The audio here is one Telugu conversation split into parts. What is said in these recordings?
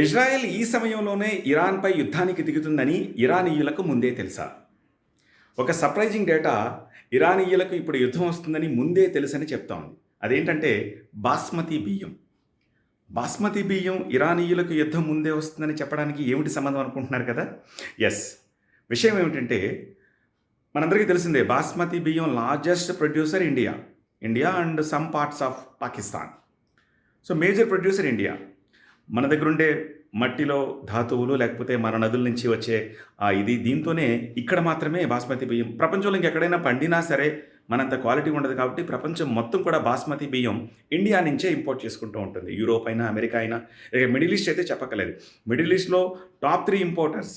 ఇజ్రాయెల్ ఈ సమయంలోనే ఇరాన్‌పై యుద్ధానికి దిగుతుందని ఇరానీయులకు ముందే తెలుసా? ఒక సర్ప్రైజింగ్ డేటా ఇరానీయులకు ఇప్పుడు యుద్ధం వస్తుందని ముందే తెలుసని చెప్తోంది. అదేంటంటే బాస్మతి బియ్యం. బాస్మతి బియ్యం ఇరానీయులకు యుద్ధం ముందే వస్తుందని చెప్పడానికి ఏమిటి సంబంధం అనుకుంటున్నారు కదా? యెస్. విషయం ఏమిటంటే మనందరికీ తెలిసిందే బాస్మతి బియ్యం largest producer India. India and some parts of Pakistan. So major producer India. మన దగ్గరుండే మట్టిలో ధాతువులు లేకపోతే మన నదుల నుంచి వచ్చే దీంతోనే ఇక్కడ మాత్రమే బాస్మతి బియ్యం ప్రపంచంలో ఇంకెక్కడైనా పండినా సరే మనంత క్వాలిటీ ఉండదు కాబట్టి ప్రపంచం మొత్తం కూడా బాస్మతి బియ్యం ఇండియా నుంచే ఇంపోర్ట్ చేసుకుంటూ ఉంటుంది. యూరోప్ అయినా, అమెరికా అయినా, ఇక మిడిల్ ఈస్ట్ అయితే చెప్పక్కర్లేదు. మిడిల్ ఈస్ట్‌లో టాప్ 3 ఇంపోర్టర్స్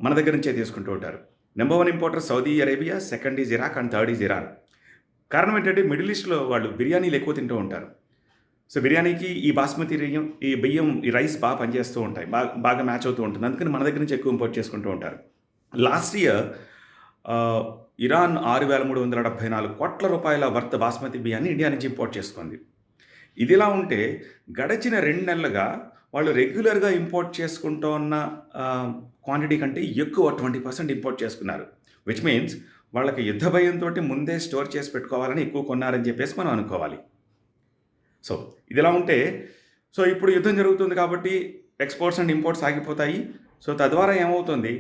మన దగ్గర నుంచే తీసుకుంటూ ఉంటారు. Number 1 importer Saudi Arabia, second is Iraq and third is Iran. కారణం ఏంటంటే మిడిల్ ఈస్ట్‌లో వాళ్ళు బిర్యానీలు ఎక్కువ తింటూ ఉంటారు. సో బిర్యానీకి ఈ బాస్మతి బియ్యం ఈ రైస్ బాగా పనిచేస్తూ ఉంటాయి. బాగా మ్యాచ్ అవుతూ ఉంటుంది. అందుకని మన దగ్గర నుంచి ఎక్కువ ఇంపోర్ట్ చేసుకుంటూ ఉంటారు. Last year Iran $6,374 worth basmati బియ్యాన్ని ఇండియా నుంచి ఇంపోర్ట్ చేసుకుంది. ఇదిలా ఉంటే గడచిన 2 నెలలుగా వాళ్ళు రెగ్యులర్‌గా ఇంపోర్ట్ చేసుకుంటూ ఉన్న క్వాంటిటీ కంటే ఎక్కువ 20% ఇంపోర్ట్ చేసుకున్నారు. విచ్ మీన్స్ వాళ్ళకి యుద్ధ భయంతోటి ముందే స్టోర్ చేసి పెట్టుకోవాలని ఎక్కువ కొన్నారని చెప్పేసి మనం అనుకోవాలి. సో ఇదిలా ఉంటే ఇప్పుడు యుద్ధం జరుగుతుంది కాబట్టి ఎక్స్‌పోర్ట్స్ అండ్ ఇంపోర్ట్స్ ఆగిపోతాయి. సో తద్వారా ఏమవుతుంది?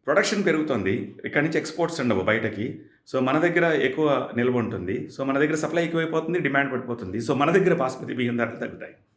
ప్రొడక్షన్ పెరుగుతుంది. ఇక్కడి నుంచి ఎక్స్‌పోర్ట్స్ ఉండవు బయటకి. సో మన దగ్గర ఎక్కువ నిల్వ ఉంటుంది. సో మన దగ్గర సప్లై ఎక్కువైపోతుంది. డిమాండ్ పడిపోతుంది. సో మన దగ్గర బాస్మతి బియ్యం ధరలు తగ్గుతాయి.